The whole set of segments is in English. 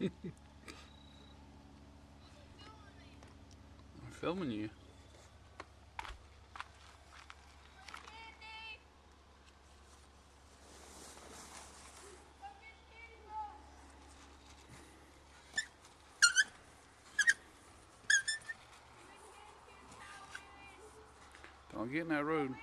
I'm filming you. Don't get in that road.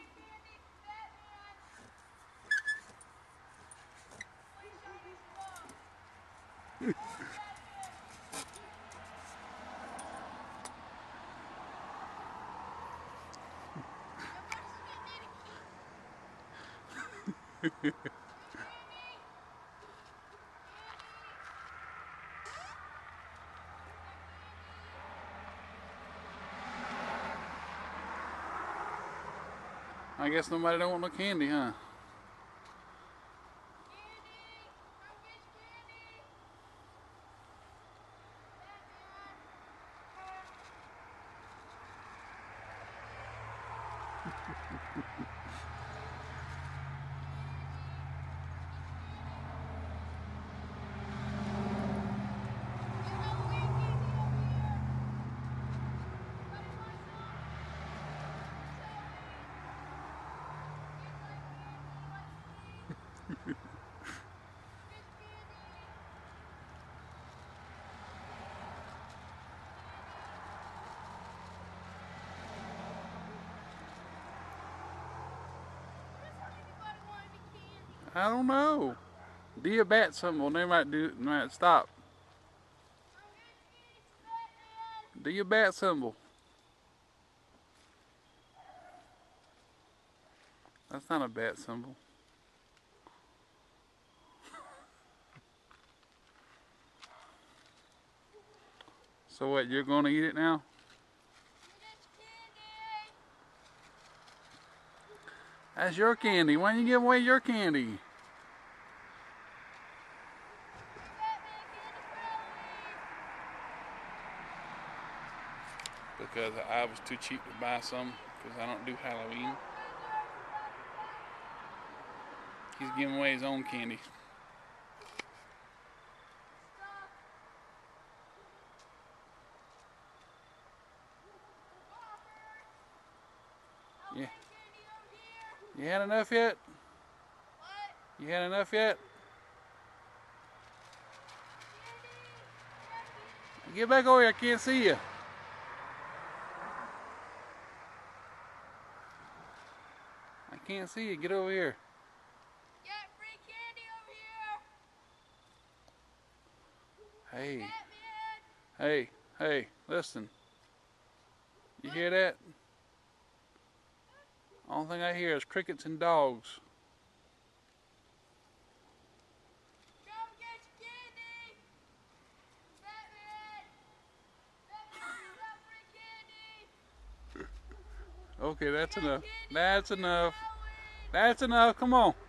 I guess nobody don't want no candy, huh? I don't know. Do your bat symbol. They might stop. Do your bat symbol. That's not a bat symbol. So what, you're gonna eat it now? That's your candy. Why don't you give away your candy? Because I was too cheap to buy some because I don't do Halloween. He's giving away his own candy. Yeah. You had enough yet? You had enough yet? Get back over here, I can't see you. I can't see you, get over here. Got free candy over here. Hey, Batman. hey, listen. You hear that? Only thing I hear is crickets and dogs. Come get your candy. Batman. Batman, you got free candy. Okay, that's We got enough. candy That's over here, enough. Halloween. That's enough. Come on. Candy.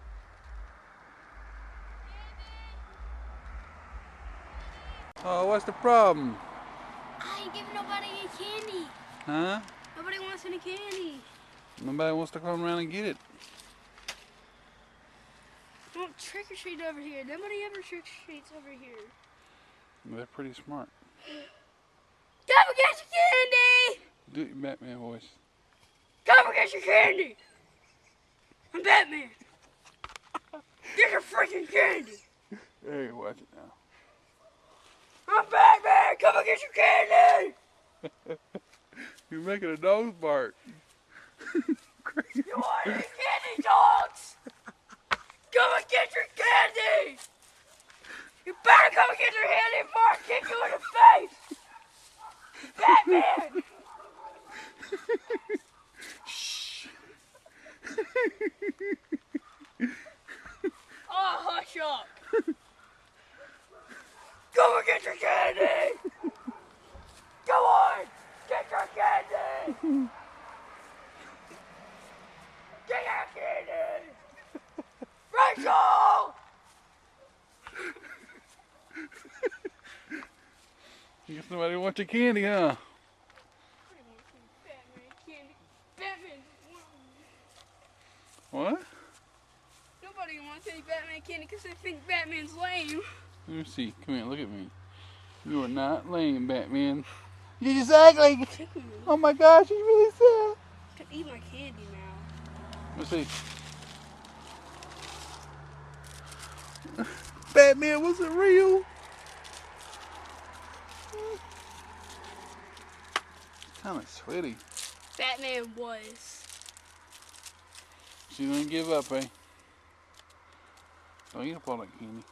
Oh, what's the problem? I ain't giving nobody any candy. Huh? Nobody wants any candy. Nobody wants to come around and get it. Don't trick or treat over here. Nobody ever trick or treats over here. They're pretty smart. Come and get your candy. Do your Batman voice. Come and get your candy. I'm Batman. Get your freaking candy. Hey, watch it now. I'm Batman. Come and get your candy. You're making a dog bark. You want any candy, dogs? Come and get your candy. You better come and get your candy before I kick you in the face. Batman. Shh. Oh, hush up. Come and get your candy. Come on. Get your candy. Get your candy. Rachel. I guess nobody wants your candy, huh? Batman candy. Batman. What? Nobody wants any Batman candy because they think Batman's lame. Let me see. Come here, look at me. You are not lame, Batman. You just act like, Tickle me. oh my gosh, he's really sad. I can eat my candy now. Let's see. Batman, was it real? Kind of sweaty. Batman was. She didn't give up, eh? Don't eat up all that candy.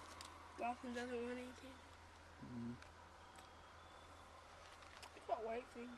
Gotham doesn't want any candy. It's not white thing.